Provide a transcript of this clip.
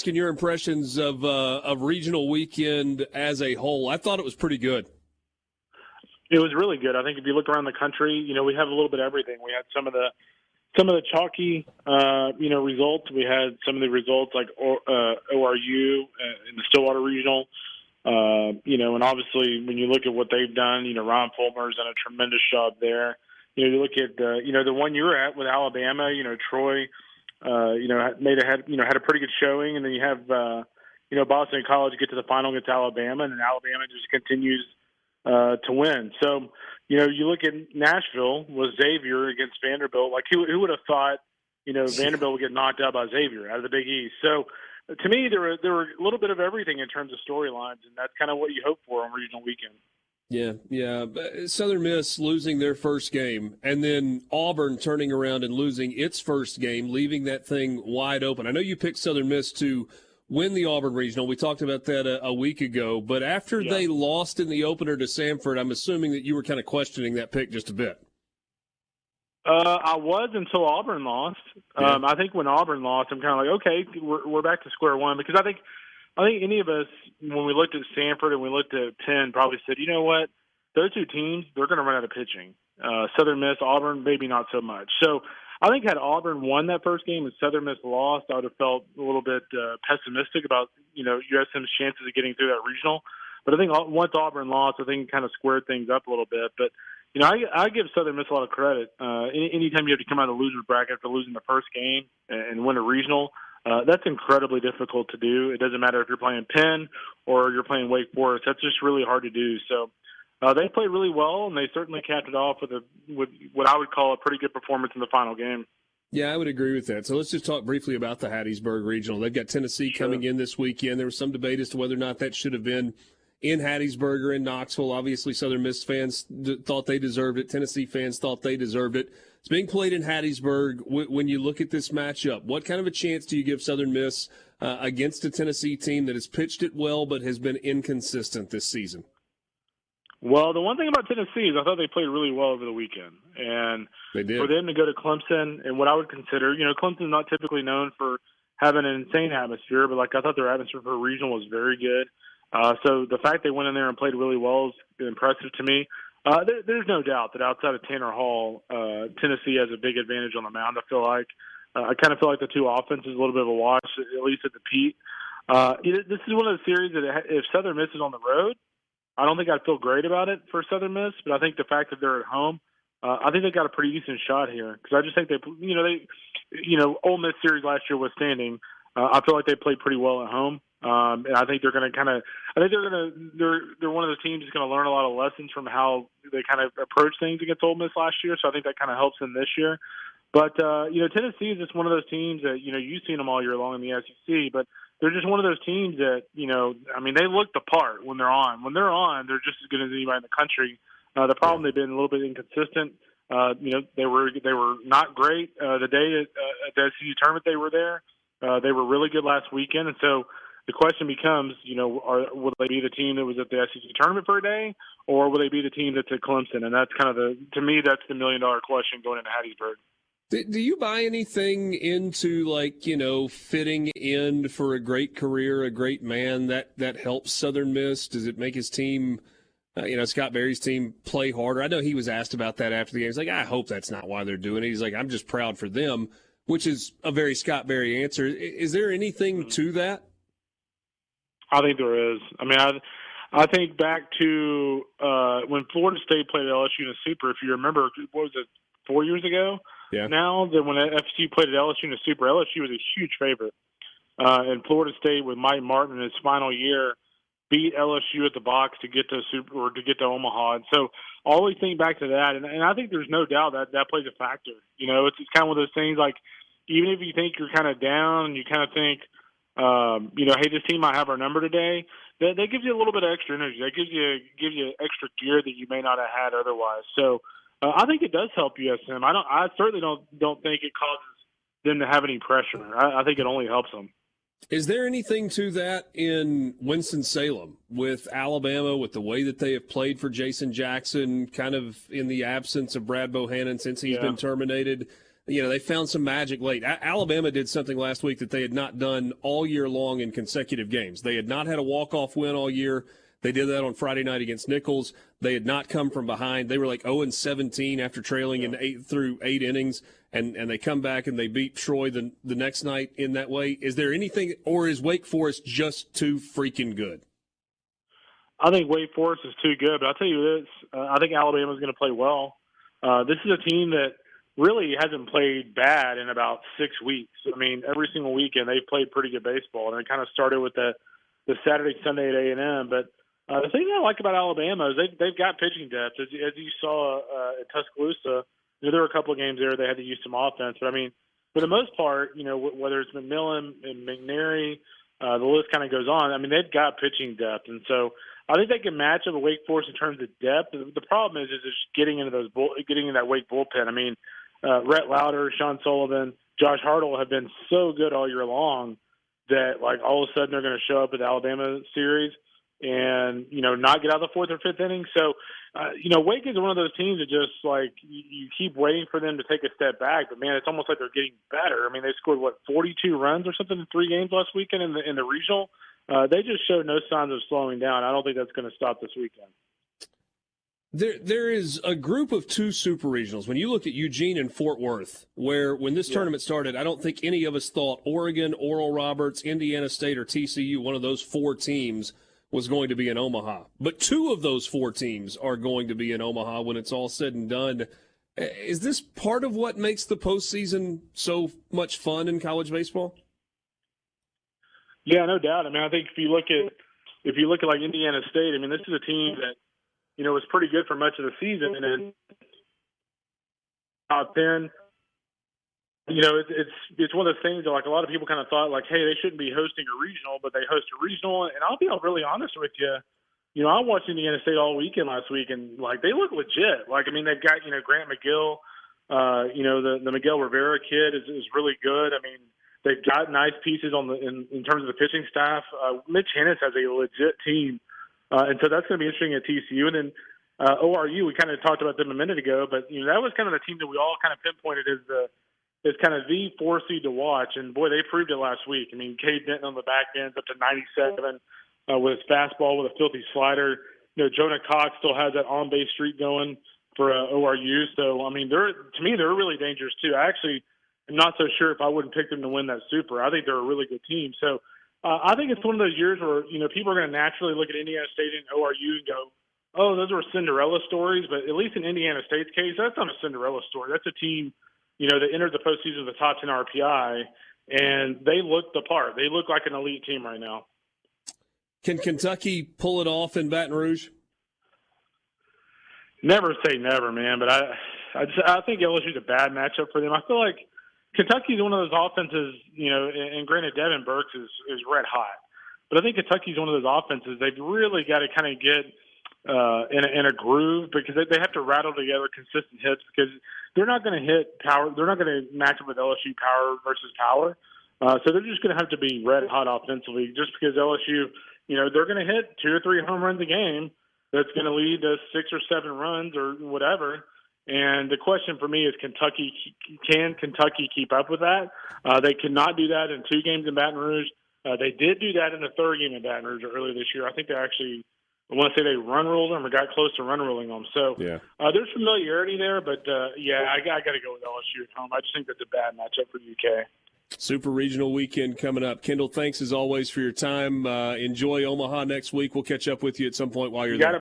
asking your impressions of regional weekend as a whole. I thought it was pretty good. It was really good. I think if you look around the country, we have a little bit of everything. We had some of the chalky, results. We had some of the results like ORU in the Stillwater Regional. And obviously when you look at what they've done, Ron Fulmer's done a tremendous job there. You look at the one you were at with Alabama. Troy, had a pretty good showing, and then you have Boston College get to the final against Alabama, and then Alabama just continues to win. So, you look at Nashville with Xavier against Vanderbilt. Like, who would have thought, Vanderbilt would get knocked out by Xavier out of the Big East? So, to me, there were a little bit of everything in terms of storylines, and that's kind of what you hope for on regional weekend. Yeah. Southern Miss losing their first game, and then Auburn turning around and losing its first game, leaving that thing wide open. I know you picked Southern Miss to win the Auburn Regional. We talked about that a week ago. But after they lost in the opener to Samford, I'm assuming that you were kind of questioning that pick just a bit. I was until Auburn lost. Yeah. I think when Auburn lost, I'm kind of like, okay, we're back to square one, because I think any of us, when we looked at Samford and we looked at Penn, probably said, you know what, those two teams, they're going to run out of pitching. Southern Miss, Auburn, maybe not so much. So I think had Auburn won that first game and Southern Miss lost, I would have felt a little bit pessimistic about, USM's chances of getting through that regional. But I think once Auburn lost, I think it kind of squared things up a little bit. But, I give Southern Miss a lot of credit. Anytime you have to come out of the loser's bracket after losing the first game and win a regional, that's incredibly difficult to do. It doesn't matter if you're playing Penn or you're playing Wake Forest. That's just really hard to do. So they played really well, and they certainly capped it off with what I would call a pretty good performance in the final game. Yeah, I would agree with that. So let's just talk briefly about the Hattiesburg Regional. They've got Tennessee coming in this weekend. There was some debate as to whether or not that should have been in Hattiesburg or in Knoxville. Obviously, Southern Miss fans thought they deserved it. Tennessee fans thought they deserved it. It's being played in Hattiesburg. When you look at this matchup, what kind of a chance do you give Southern Miss against a Tennessee team that has pitched it well but has been inconsistent this season? Well, the one thing about Tennessee is I thought they played really well over the weekend. And they did. For them to go to Clemson and what I would consider, Clemson's not typically known for having an insane atmosphere, but I thought their atmosphere for a regional was very good. So the fact they went in there and played really well is impressive to me. There's no doubt that outside of Tanner Hall, Tennessee has a big advantage on the mound. I feel like I kind of feel like the two offenses a little bit of a wash, at least at the Pete. This is one of the series that if Southern Miss is on the road, I don't think I'd feel great about it for Southern Miss. But I think the fact that they're at home, I think they got a pretty decent shot here, because I just think Ole Miss series last year was standing. I feel like they played pretty well at home. And I think they're going to they're one of the teams that's going to learn a lot of lessons from how they kind of approach things against Ole Miss last year. So I think that kind of helps them this year. But, Tennessee is just one of those teams that, you've seen them all year long in the SEC, but they're just one of those teams that, they look the part when they're on. When they're on, they're just as good as anybody in the country. The problem, they've been a little bit inconsistent. They were not great the day at the SEC tournament they were there. They were really good last weekend, and so the question becomes, will they be the team that was at the SEC tournament for a day, or will they be the team that's at Clemson? And that's kind of to me, that's the $1 million question going into Hattiesburg. Do you buy anything into fitting in for a great career, a great man that helps Southern Miss? Does it make his team, Scott Berry's team, play harder? I know he was asked about that after the game. He's like, I hope that's not why they're doing it. He's like, I'm just proud for them, which is a very Scott Berry answer. Is there anything to that? I think there is. I think back to when Florida State played LSU in a Super. If you remember, what was it, 4 years ago? Yeah. Now that when FSU played at LSU in a Super, LSU was a huge favorite, and Florida State with Mike Martin in his final year beat LSU at the box to get to Super or to get to Omaha. And so I always think back to that, and I think there's no doubt that plays a factor. It's kind of one of those things like, even if you think you're kind of down and you kind of think, hey, this team might have our number today, that gives you a little bit of extra energy. That gives you extra gear that you may not have had otherwise. So I think it does help USM. I certainly don't think it causes them to have any pressure. I think it only helps them. Is there anything to that in Winston-Salem with Alabama, with the way that they have played for Jason Jackson, kind of in the absence of Brad Bohannon since he's been terminated? they found some magic late. Alabama did something last week that they had not done all year long in consecutive games. They had not had a walk-off win all year. They did that on Friday night against Nichols. They had not come from behind. They were like 0-17 after trailing in 8 innings, and they come back and they beat Troy the next night in that way. Is there anything, or is Wake Forest just too freaking good? I think Wake Forest is too good, but I'll tell you this. I think Alabama's going to play well. This is a team that really hasn't played bad in about 6 weeks. I mean, every single weekend they've played pretty good baseball, and it kind of started with the Saturday, Sunday at A&M, but the thing I like about Alabama is they've got pitching depth. As you saw at Tuscaloosa, there were a couple of games there they had to use some offense. But, I mean, for the most part, whether it's McMillan and McNary, the list kind of goes on. I mean, they've got pitching depth. And so I think they can match up with Wake Forest in terms of depth. The problem is just getting into that Wake bullpen. I mean, Rhett Lauder, Sean Sullivan, Josh Hartle have been so good all year long that, like, all of a sudden they're going to show up at the Alabama series and, not get out of the fourth or fifth inning. So, Wake is one of those teams that just, like, you keep waiting for them to take a step back. But, man, it's almost like they're getting better. I mean, they scored, 42 runs or something in 3 games last weekend in the regional. They just showed no signs of slowing down. I don't think that's going to stop this weekend. There is a group of 2 super regionals. When you look at Eugene and Fort Worth, where when this tournament started, I don't think any of us thought Oregon, Oral Roberts, Indiana State, or TCU, one of those 4 teams, was going to be in Omaha. But 2 of those 4 teams are going to be in Omaha when it's all said and done. Is this part of what makes the postseason so much fun in college baseball? Yeah, no doubt. I mean, I think if you look at like Indiana State, I mean, this is a team that, was pretty good for much of the season, and then top 10. It's one of those things that, like, a lot of people kind of thought, like, hey, they shouldn't be hosting a regional, but they host a regional. And I'll be really honest with you. I watched Indiana State all weekend last week, and, like, they look legit. Like, I mean, they've got, Grant McGill, the Miguel Rivera kid is really good. I mean, they've got nice pieces in terms of the pitching staff. Mitch Hennis has a legit team. And so that's going to be interesting at TCU. And then ORU, we kind of talked about them a minute ago, but, that was kind of the team that we all kind of pinpointed as kind of the 4 seed to watch. And, boy, they proved it last week. I mean, Cade Denton on the back end up to 97 with his fastball with a filthy slider. Jonah Cox still has that on-base streak going for ORU. So, I mean, to me, they're really dangerous too. I actually am not so sure if I wouldn't pick them to win that Super. I think they're a really good team. So, I think it's one of those years where, people are going to naturally look at Indiana State and ORU and go, oh, those were Cinderella stories. But at least in Indiana State's case, that's not a Cinderella story. That's a team, that entered the postseason with the top 10 RPI, and they look the part. They look like an elite team right now. Can Kentucky pull it off in Baton Rouge? Never say never, man. But I think LSU's a bad matchup for them. I feel like Kentucky's one of those offenses, and granted Devin Burks is red hot. But I think Kentucky's one of those offenses they've really got to kind of get in a groove, because they have to rattle together consistent hits, because they're not going to hit power. They're not going to match up with LSU power versus power. So they're just going to have to be red hot offensively, just because LSU, they're going to hit 2 or 3 home runs a game. That's going to lead to 6 or 7 runs or whatever. And the question for me is, can Kentucky keep up with that? They cannot do that in 2 games in Baton Rouge. They did do that in the 3rd game in Baton Rouge earlier this year. I think I want to say they run ruled them or got close to run ruling them. So there's familiarity there, but I got to go with LSU at home. I just think that's a bad matchup for the UK. Super Regional weekend coming up. Kendall, thanks as always for your time. Enjoy Omaha next week. We'll catch up with you at some point while you're there.